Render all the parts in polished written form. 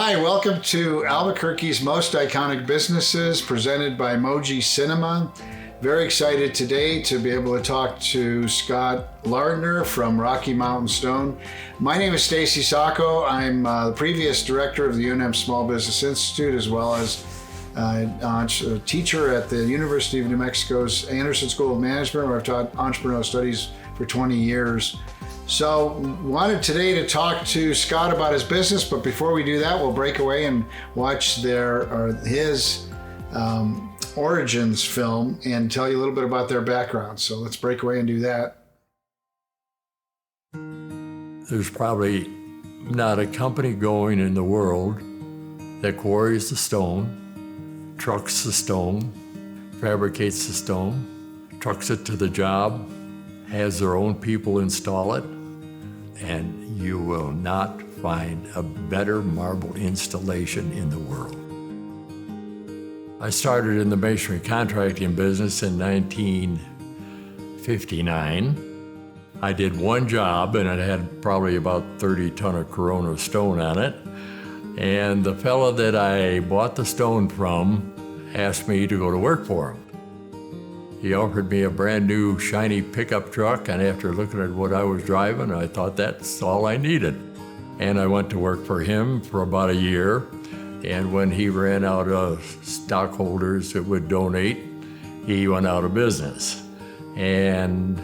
Hi, welcome to Albuquerque's Most Iconic Businesses, presented by Moji Cinema. Very excited today to be able to talk to Scott Lardner from Rocky Mountain Stone. My name is Stacy Sacco. I'm the previous director of the UNM Small Business Institute, as well as a teacher at the University of New Mexico's Anderson School of Management, where I've taught entrepreneurial studies for 20 years. So wanted today to talk to Scott about his business, but before we do that, we'll break away and watch his origins film and tell you a little bit about their background. So let's break away and do that. There's probably not a company going in the world that quarries the stone, trucks the stone, fabricates the stone, trucks it to the job, has their own people install it, and you will not find a better marble installation in the world. I started in the masonry contracting business in 1959. I did one job, and it had probably about 30 ton of Corona stone on it. And the fellow that I bought the stone from asked me to go to work for him. He offered me a brand new shiny pickup truck, and after looking at what I was driving, I thought that's all I needed. And I went to work for him for about a year, and when he ran out of stockholders that would donate, he went out of business. And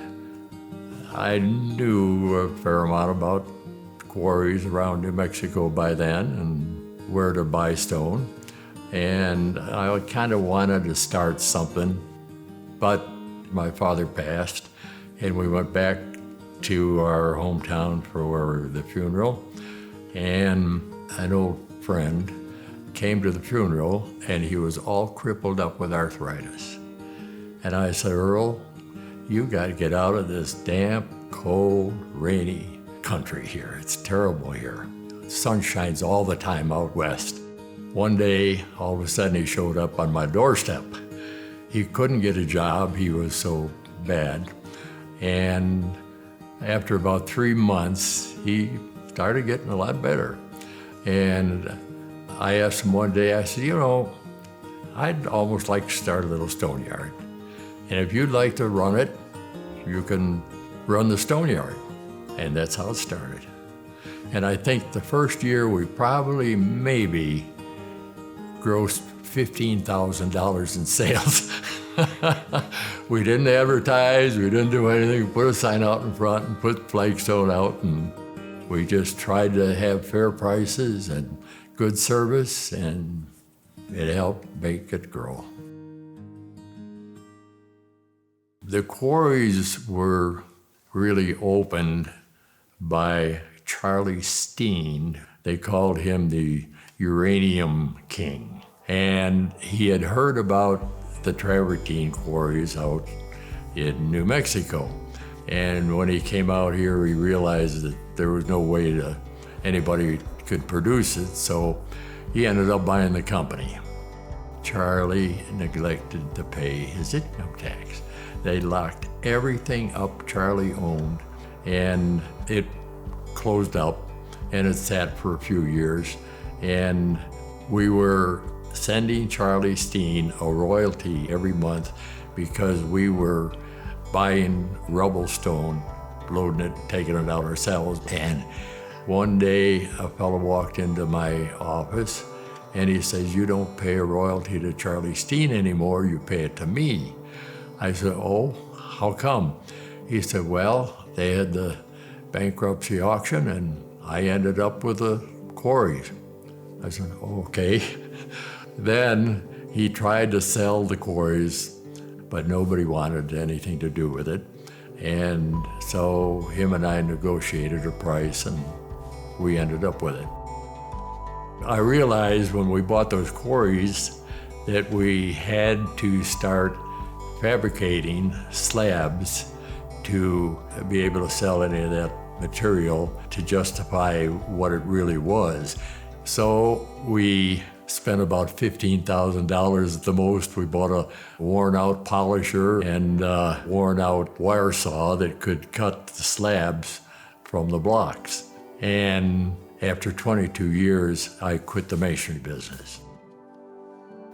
I knew a fair amount about quarries around New Mexico by then and where to buy stone. And I kind of wanted to start something. But my father passed, and we went back to our hometown for the funeral. And an old friend came to the funeral, and he was all crippled up with arthritis. And I said, "Earl, you got to get out of this damp, cold, rainy country here. It's terrible here. The sun shines all the time out west." One day, all of a sudden, he showed up on my doorstep. He couldn't get a job, he was so bad. And after about 3 months, he started getting a lot better. And I asked him one day, I said, I'd almost like to start a little stone yard. And if you'd like to run it, you can run the stone yard. And that's how it started. And I think the first year we probably maybe grossed $15,000 in sales. We didn't advertise, we didn't do anything. We put a sign out in front and put flagstone out, and we just tried to have fair prices and good service, and it helped make it grow. The quarries were really opened by Charlie Steen. They called him the Uranium King. And he had heard about the travertine quarries out in New Mexico. And when he came out here, he realized that there was no way anybody could produce it, so he ended up buying the company. Charlie neglected to pay his income tax. They locked everything up Charlie owned, and it closed up, and it sat for a few years. And we were sending Charlie Steen a royalty every month because we were buying rubble stone, loading it, taking it out ourselves. And one day a fellow walked into my office and he says, "You don't pay a royalty to Charlie Steen anymore, you pay it to me." I said, "Oh, how come?" He said, "Well, they had the bankruptcy auction and I ended up with the quarries." I said, "Okay." Then he tried to sell the quarries, but nobody wanted anything to do with it. And so him and I negotiated a price, and we ended up with it. I realized when we bought those quarries that we had to start fabricating slabs to be able to sell any of that material to justify what it really was. So we spent about $15,000 at the most. We bought a worn-out polisher and a worn-out wire saw that could cut the slabs from the blocks. And After 22 years, I quit the masonry business.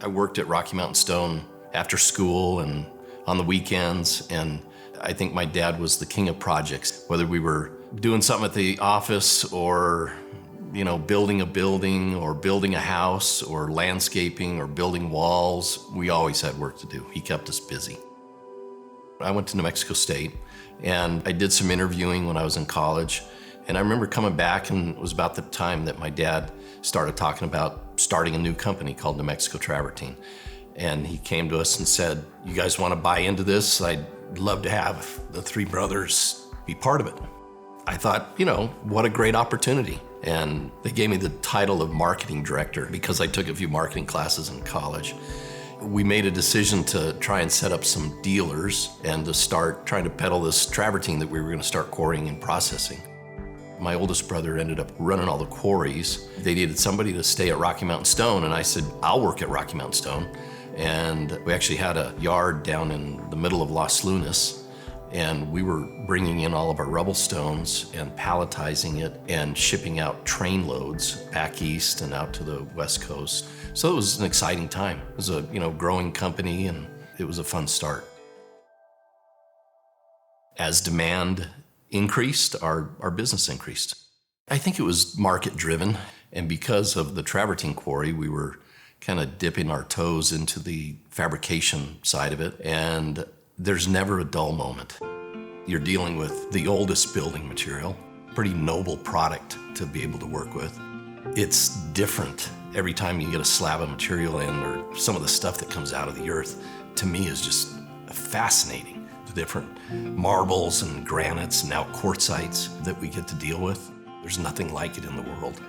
I worked at Rocky Mountain Stone after school and on the weekends, and I think my dad was the king of projects. Whether we were doing something at the office or, building a building or building a house or landscaping or building walls, we always had work to do. He kept us busy. I went to New Mexico State and I did some interviewing when I was in college. And I remember coming back, and it was about the time that my dad started talking about starting a new company called New Mexico Travertine. And he came to us and said, "You guys want to buy into this? I'd love to have the three brothers be part of it." I thought, what a great opportunity. And they gave me the title of marketing director because I took a few marketing classes in college. We made a decision to try and set up some dealers and to start trying to peddle this travertine that we were going to start quarrying and processing. My oldest brother ended up running all the quarries. They needed somebody to stay at Rocky Mountain Stone, and I said, "I'll work at Rocky Mountain Stone." And we actually had a yard down in the middle of Los Lunas, and we were bringing in all of our rubble stones and palletizing it and shipping out train loads back east and out to the West Coast. So it was an exciting time. It was a growing company, and it was a fun start. As demand increased, our business increased. I think it was market driven, and because of the travertine quarry, we were kind of dipping our toes into the fabrication side of it, and there's never a dull moment. You're dealing with the oldest building material, pretty noble product to be able to work with. It's different every time you get a slab of material in, or some of the stuff that comes out of the earth, to me is just fascinating. The different marbles and granites and now quartzites that we get to deal with. There's nothing like it in the world.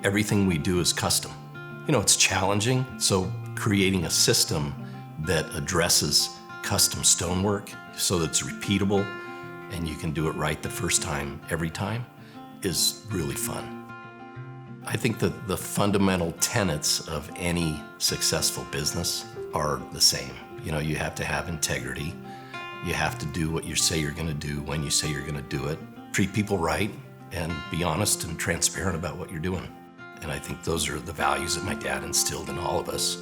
Everything we do is custom. It's challenging, so creating a system that addresses custom stonework so that it's repeatable and you can do it right the first time, every time, is really fun. I think that the fundamental tenets of any successful business are the same. You have to have integrity. You have to do what you say you're going to do when you say you're going to do it. Treat people right and be honest and transparent about what you're doing. And I think those are the values that my dad instilled in all of us.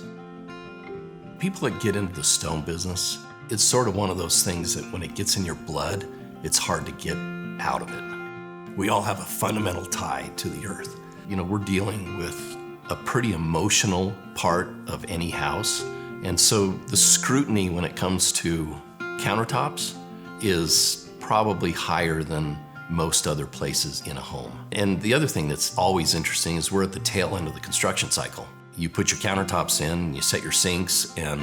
People that get into the stone business, it's sort of one of those things that when it gets in your blood, it's hard to get out of it. We all have a fundamental tie to the earth. We're dealing with a pretty emotional part of any house. And so the scrutiny when it comes to countertops is probably higher than most other places in a home. And the other thing that's always interesting is we're at the tail end of the construction cycle. You put your countertops in, you set your sinks and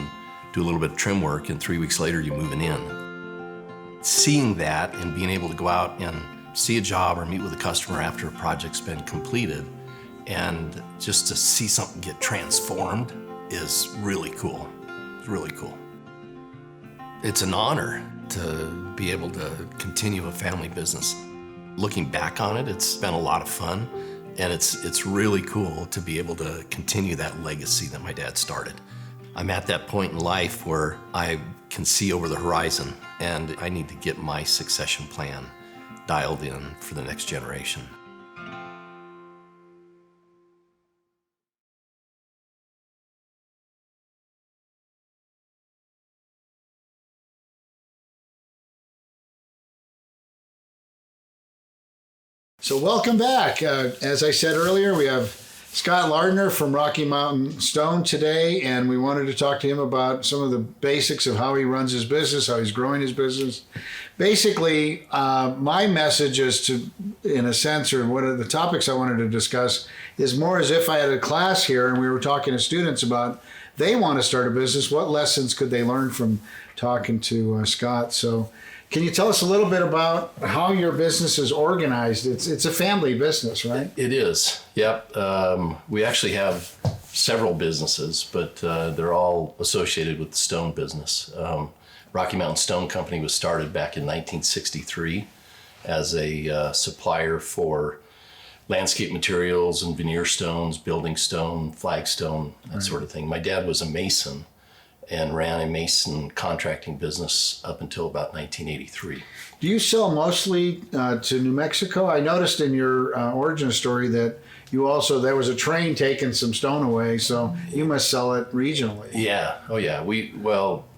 do a little bit of trim work, and 3 weeks later you're moving in. Seeing that and being able to go out and see a job or meet with a customer after a project's been completed and just to see something get transformed is really cool. It's really cool. It's an honor to be able to continue a family business. Looking back on it, it's been a lot of fun, and it's really cool to be able to continue that legacy that my dad started. I'm at that point in life where I can see over the horizon, and I need to get my succession plan dialed in for the next generation. So welcome back. As I said earlier, we have Scott Lardner from Rocky Mountain Stone today, and we wanted to talk to him about some of the basics of how he runs his business, how he's growing his business. Basically, my message is to, in a sense, or one of the topics I wanted to discuss is more as if I had a class here and we were talking to students about they want to start a business, what lessons could they learn from talking to Scott? So can you tell us a little bit about how your business is organized? It's a family business, right? It is, yep. We actually have several businesses, but they're all associated with the stone business. Rocky Mountain Stone Company was started back in 1963 as a supplier for landscape materials and veneer stones, building stone, flagstone, that sort of thing. My dad was a mason, and ran a mason contracting business up until about 1983. Do you sell mostly to New Mexico? I noticed in your origin story that there was a train taking some stone away, so you must sell it regionally. Yeah. Oh, yeah.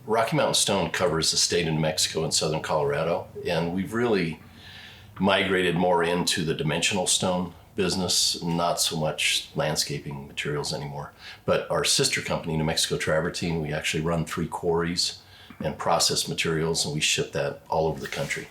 Rocky Mountain Stone covers the state of New Mexico and southern Colorado, and we've really migrated more into the dimensional stone business, not so much landscaping materials anymore. But our sister company, New Mexico Travertine, we actually run 3 quarries and process materials, and we ship that all over the country.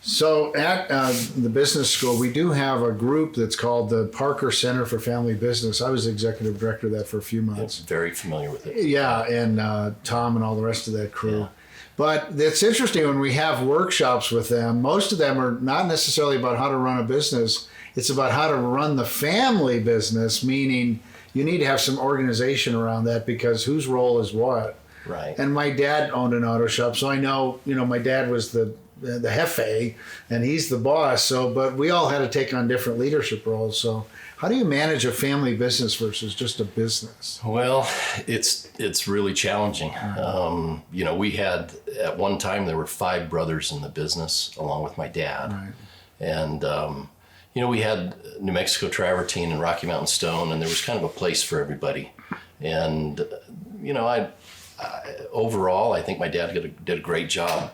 So at the business school, we do have a group that's called the Parker Center for Family Business. I was the executive director of that for a few months. Very familiar with it. Yeah, and Tom and all the rest of that crew. Yeah. But it's interesting when we have workshops with them, most of them are not necessarily about how to run a business. It's about how to run the family business, meaning you need to have some organization around that because whose role is what. Right. And my dad owned an auto shop, so I know, my dad was the jefe, and he's the boss. So, but we all had to take on different leadership roles. So, how do you manage a family business versus just a business? Well, it's really challenging. We had at one time there were 5 brothers in the business along with my dad, Right. and we had New Mexico Travertine and Rocky Mountain Stone, and there was kind of a place for everybody. And overall, I think my dad did a great job.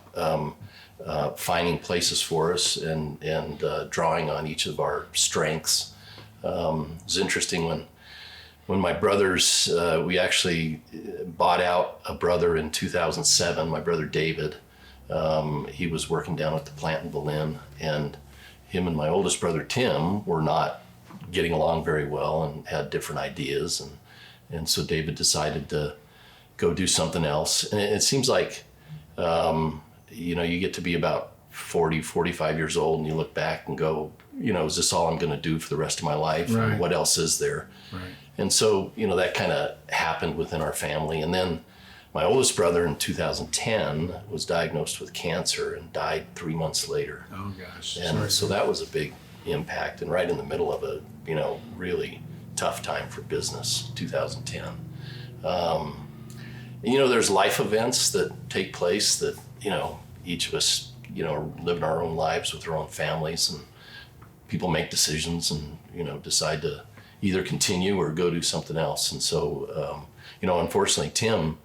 Finding places for us and drawing on each of our strengths. It was interesting when my brothers, we actually bought out a brother in 2007, my brother David. He was working down at the plant in Belen, and him and my oldest brother Tim were not getting along very well and had different ideas. And so David decided to go do something else. And it seems like, you get to be about 40, 45 years old and you look back and go, is this all I'm going to do for the rest of my life? Right. And what else is there? Right. And so, that kind of happened within our family. And then my oldest brother in 2010 was diagnosed with cancer and died 3 months later. Oh, gosh. And Sorry. so that was a big impact, and right in the middle of a, really tough time for business, 2010. There's life events that take place that, each of us, live in our own lives with our own families, and people make decisions and, decide to either continue or go do something else. And so, unfortunately, Tim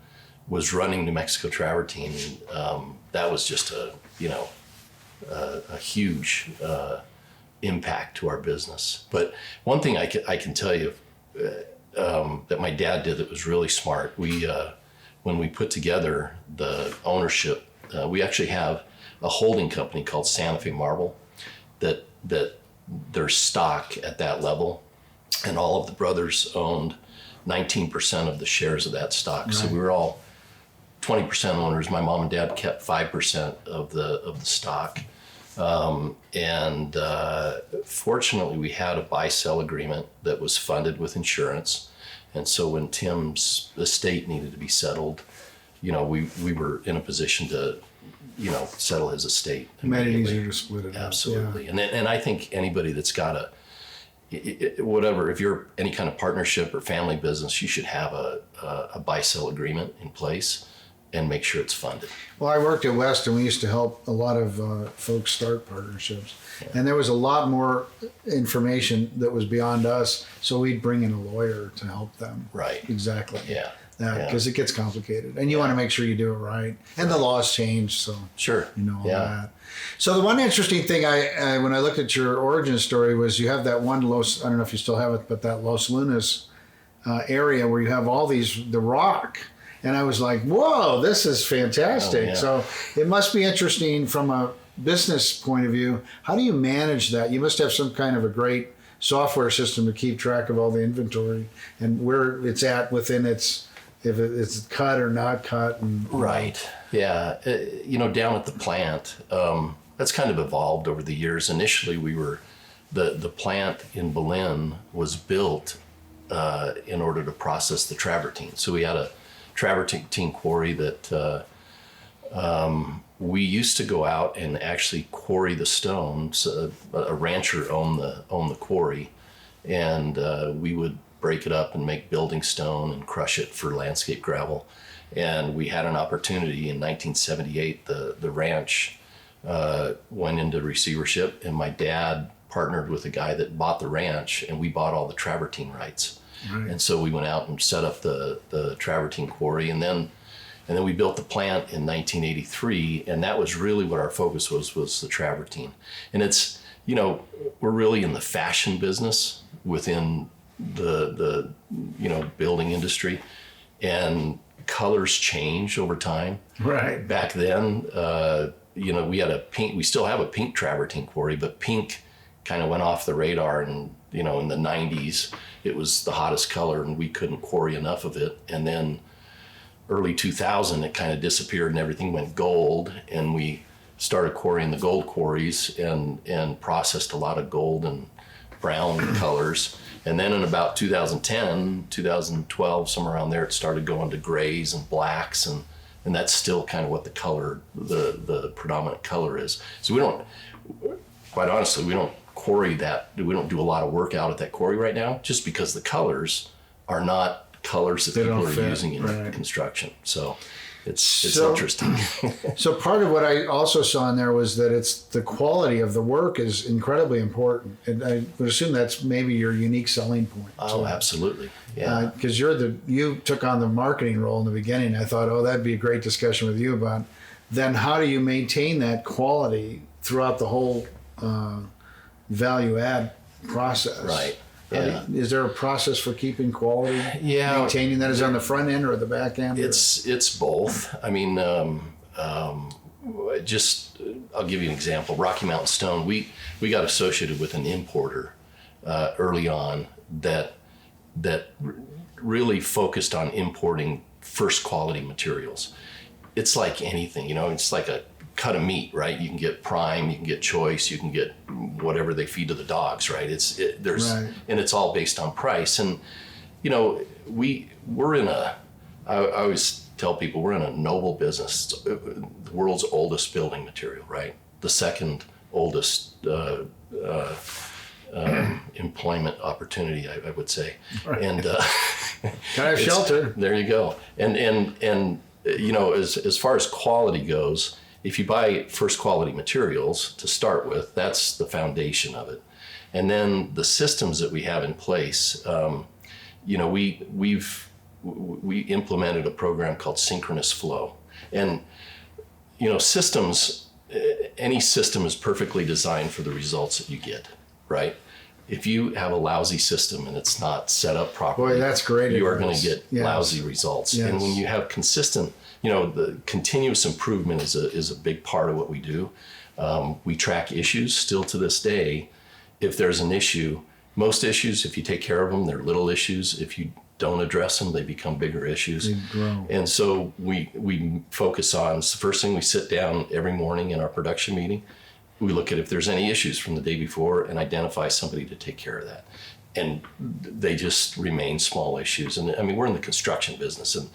was running New Mexico Travertine. That was just a huge impact to our business. But one thing I can tell you that my dad did that was really smart, when we put together the ownership, we actually have a holding company called Santa Fe Marble that their stock at that level, and all of the brothers owned 19% of the shares of that stock. Right. So we were all 20% owners. My mom and dad kept 5% of the stock. Fortunately, we had a buy-sell agreement that was funded with insurance. And so when Tim's estate needed to be settled, we were in a position to, settle his estate. Made it easier to split it. Absolutely. Yeah. And I think anybody that's got whatever, if you're any kind of partnership or family business, you should have a buy-sell agreement in place and make sure it's funded. Well, I worked at West, and we used to help a lot of folks start partnerships. Yeah. And there was a lot more information that was beyond us, so we'd bring in a lawyer to help them. Right. Exactly. Yeah. Because it gets complicated, and you want to make sure you do it right. And the laws change, so sure, all that. So the one interesting thing I when I looked at your origin story was you have that one I don't know if you still have it, but that Los Lunas area where you have all the rock. And I was like, whoa, this is fantastic. Oh, yeah. So it must be interesting from a business point of view. How do you manage that? You must have some kind of a great software system to keep track of all the inventory and where it's at within if it's cut or not cut. Right. Yeah. Down at the plant, that's kind of evolved over the years. Initially, we were, the plant in Belen was built in order to process the travertine. So we had a travertine quarry that we used to go out and actually quarry the stones. A rancher owned the quarry, and we would break it up and make building stone and crush it for landscape gravel. And we had an opportunity in 1978. The ranch went into receivership, and my dad partnered with a guy that bought the ranch, and we bought all the travertine rights. Right. And so we went out and set up the travertine quarry, and then we built the plant in 1983, and that was really what our focus was the travertine. And it's, we're really in the fashion business within the building industry, and colors change over time. Right. Back then, we had we still have a pink travertine quarry, but pink kind of went off the radar, and in the 90s, it was the hottest color, and we couldn't quarry enough of it. And then early 2000, it kind of disappeared, and everything went gold, and we started quarrying the gold quarries and processed a lot of gold and brown colors. And then in about 2010, 2012, somewhere around there, it started going to grays and blacks, and that's still kind of what the color, the predominant color is. So quite honestly, we don't quarry that. We don't do a lot of work out at that quarry right now, just because the colors are not colors that people are using in construction. So it's interesting. So part of what I also saw in there was that it's the quality of the work is incredibly important, and I would assume that's maybe your unique selling point. Oh, absolutely. Yeah. Because you took on the marketing role in the beginning. I thought, that'd be a great discussion with you about then how do you maintain that quality throughout the whole value add process. Right. Yeah. Is there a process for keeping quality? Yeah. Maintaining that is on the front end or the back end? It's both. I mean, I'll give you an example. Rocky Mountain Stone, we got associated with an importer early on that really focused on importing first quality materials. It's like anything, it's like a cut of meat, right? You can get prime, you can get choice, you can get whatever they feed to the dogs, right? And it's all based on price. And we're in I always tell people we're in a noble business. It's the world's oldest building material, right? The second oldest employment opportunity, I would say. Right. And can I have shelter? There you go. And as far as quality goes, if you buy first quality materials to start with, that's the foundation of it. And then the systems that we have in place, we implemented a program called synchronous flow. And, systems, any system is perfectly designed for the results that you get, right? If you have a lousy system and it's not set up properly, boy, that's great. You are going to get lousy results. Yes. And when you have consistent, the continuous improvement is a big part of what we do. We track issues still to this day. If there's an issue, most issues, if you take care of them, they're little issues. If you don't address them, they become bigger issues. They grow. And so we focus on, it's the first thing we sit down every morning in our production meeting. We look at if there's any issues from the day before and identify somebody to take care of that. And they just remain small issues. And I mean, we're in the construction business, and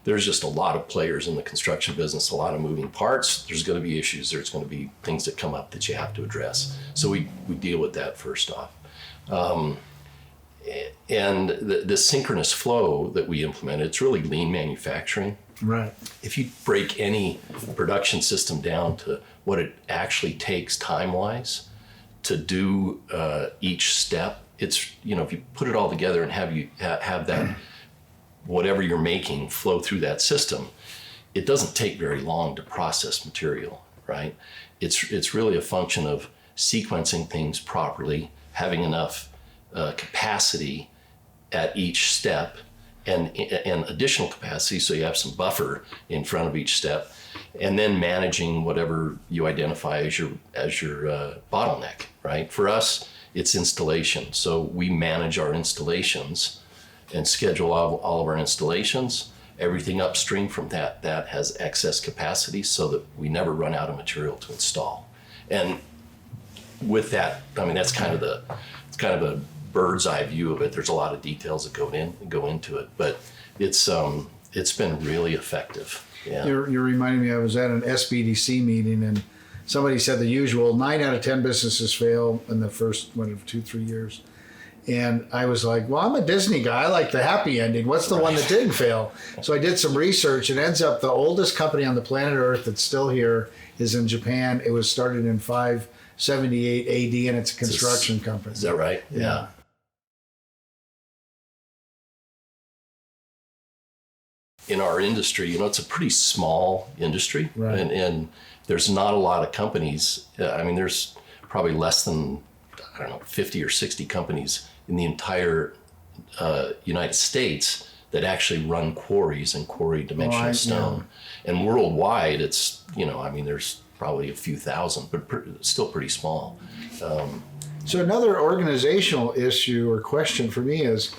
there's just a lot of players in the construction business, a lot of moving parts. There's going to be issues. There's going to be things that come up that you have to address. So we deal with that first off. And the synchronous flow that we implemented, it's really lean manufacturing. Right. If you break any production system down to what it actually takes time-wise to do each step, it's, if you put it all together and have that whatever you're making flow through that system, it doesn't take very long to process material, right? It's really a function of sequencing things properly, having enough capacity at each step, and additional capacity so you have some buffer in front of each step, and then managing whatever you identify as your bottleneck, right? For us, it's installation. So we manage our installations and schedule all of our installations. Everything upstream from that has excess capacity so that we never run out of material to install. And with that, I mean, it's kind of a bird's eye view of it. There's a lot of details that go into it, but it's been really effective. Yeah. You're reminding me, I was at an SBDC meeting and somebody said the usual 9 out of 10 businesses fail in the first 2-3 years. And I was like, well, I'm a Disney guy. I like the happy ending. What's the one that didn't fail? So I did some research. It ends up the oldest company on the planet Earth that's still here is in Japan. It was started in 578 AD, and it's a construction company. Is that right? Yeah. In our industry, it's a pretty small industry, right. and there's not a lot of companies. I mean, there's probably less than, 50 or 60 companies in the entire United States that actually run quarries and quarry dimensional stone. Yeah. And worldwide, it's, there's probably a few thousand, but still pretty small. So another organizational issue or question for me is,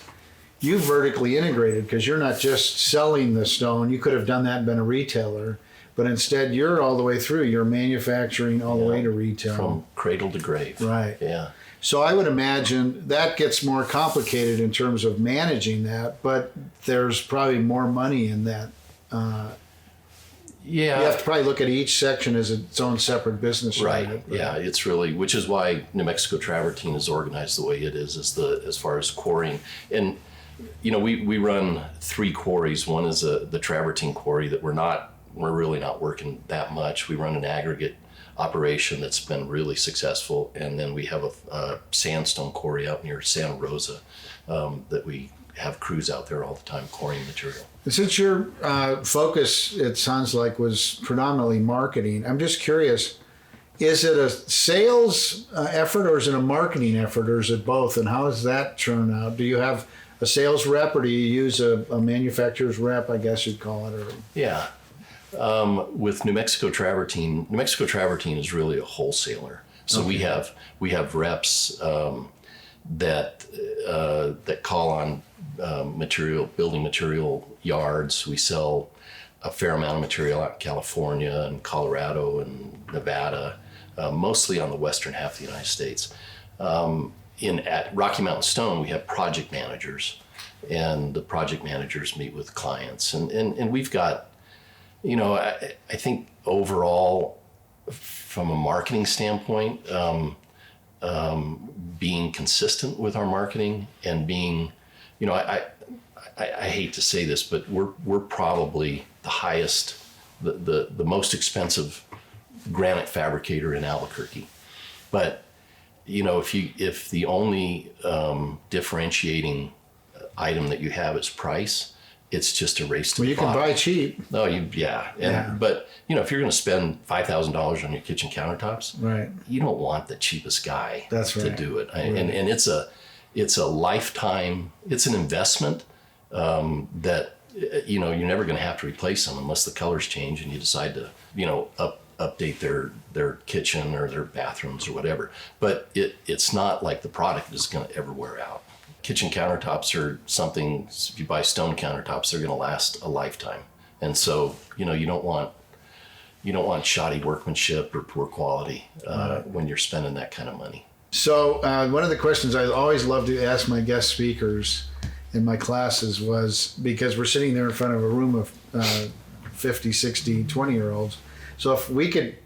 you vertically integrated because you're not just selling the stone. You could have done that and been a retailer, but instead you're all the way through. You're manufacturing all the way to retail. From cradle to grave. Right. Yeah. So I would imagine that gets more complicated in terms of managing that, but there's probably more money in that. You have to probably look at each section as its own separate business. Right. Yeah. It's really, which is why New Mexico Travertine is organized the way it is, as far as quarrying. And we run 3 quarries. One is the Travertine quarry that we're really not working that much. We run an aggregate operation that's been really successful, and then we have a sandstone quarry out near Santa Rosa that we have crews out there all the time quarrying material. Since your focus, it sounds like, was predominantly marketing, I'm just curious, is it a sales effort or is it a marketing effort or is it both? And how does that turn out? Do you have a sales rep or do you use a manufacturer's rep, I guess you'd call it? Or... Yeah. With New Mexico Travertine is really a wholesaler. So we have reps that call on building material yards. We sell a fair amount of material out in California and Colorado and Nevada, mostly on the western half of the United States. At Rocky Mountain Stone, we have project managers, and the project managers meet with clients, and we've got. I think overall, from a marketing standpoint, being consistent with our marketing and being, I hate to say this, but we're probably the highest, the most expensive granite fabricator in Albuquerque. But, if the only differentiating item that you have is price, it's just a race to the bottom. You can buy cheap. No, but if you're going to spend $5,000 on your kitchen countertops, right, you don't want the cheapest guy to do it. Right. And it's a lifetime. It's an investment that you're never going to have to replace them unless the colors change and you decide to update their kitchen or their bathrooms or whatever. But it's not like the product is going to ever wear out. Kitchen countertops are something, if you buy stone countertops, they're going to last a lifetime. And so, you don't want shoddy workmanship or poor quality when you're spending that kind of money. So one of the questions I always love to ask my guest speakers in my classes was, because we're sitting there in front of a room of 50, 60, 20-year-olds. So if we could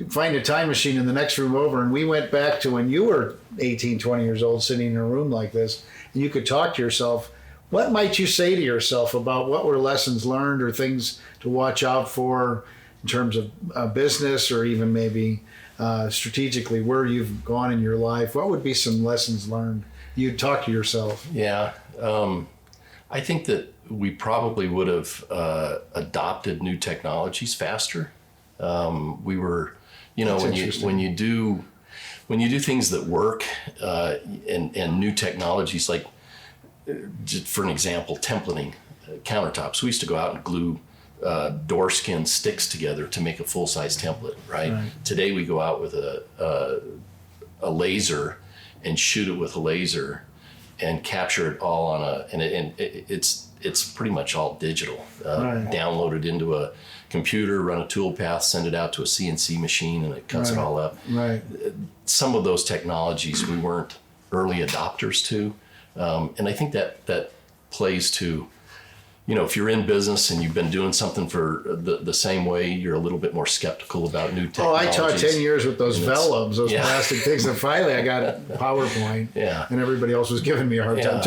find a time machine in the next room over and we went back to when you were 18, 20 years old sitting in a room like this, and you could talk to yourself, what might you say to yourself about what were lessons learned or things to watch out for in terms of business or even maybe strategically where you've gone in your life? What would be some lessons learned you'd talk to yourself? Yeah. I think that we probably would have adopted new technologies faster. We were, when you do things that work and new technologies, like just for an example, templating countertops. We used to go out and glue door skin sticks together to make a full-size template, right? Today we go out with a laser and shoot it with a laser and capture it all on it's pretty much all digital. Download it into a computer, run a toolpath, send it out to a CNC machine, and it cuts it all up. Some of those technologies we weren't early adopters to, and I think that plays to if you're in business and you've been doing something for the same way, you're a little bit more skeptical about new technologies. I taught 10 years with those vellums, those Yeah. plastic things, and finally I got a PowerPoint, Yeah. and everybody else was giving me a hard time. Yeah. It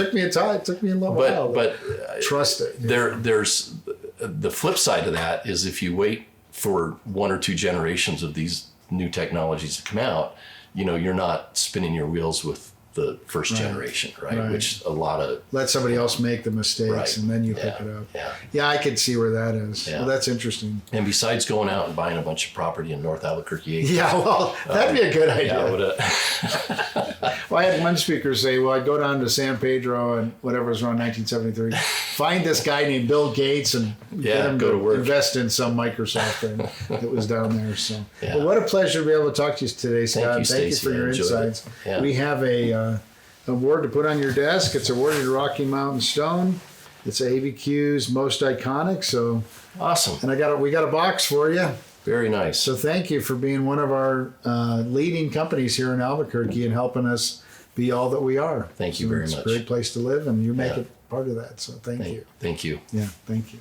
took me a little while. But Trust it. there's the flip side of that is if you wait for 1 or 2 generations of these new technologies to come out, you're not spinning your wheels with the first generation, right? Which a lot of Let somebody else make the mistakes, Right. and then you Yeah. pick it up. Yeah. Yeah, I could see where that is. Yeah. Well, that's interesting. And besides going out and buying a bunch of property in North Albuquerque, Yeah, well, that'd be a good idea. I would, Well, I had one speaker say, well, I'd go down to San Pedro and whatever was around 1973, find this guy named Bill Gates and get him go to work. invest in some Microsoft thing that was down there. So, Yeah. well, what a pleasure to be able to talk to you today, Scott. you, Thank you Stacy. for I your enjoyed it. insights. Yeah. We have a award to put on your desk. It's awarded to Rocky Mountain Stone. It's ABQ's most iconic. So, awesome. and we got a box for you. Very nice. So thank you for being one of our leading companies here in Albuquerque and helping us be all that we are. Thank you very It's much. a great place to live, and you make Yeah. it part of that. So thank you. Thank you. Yeah, thank you.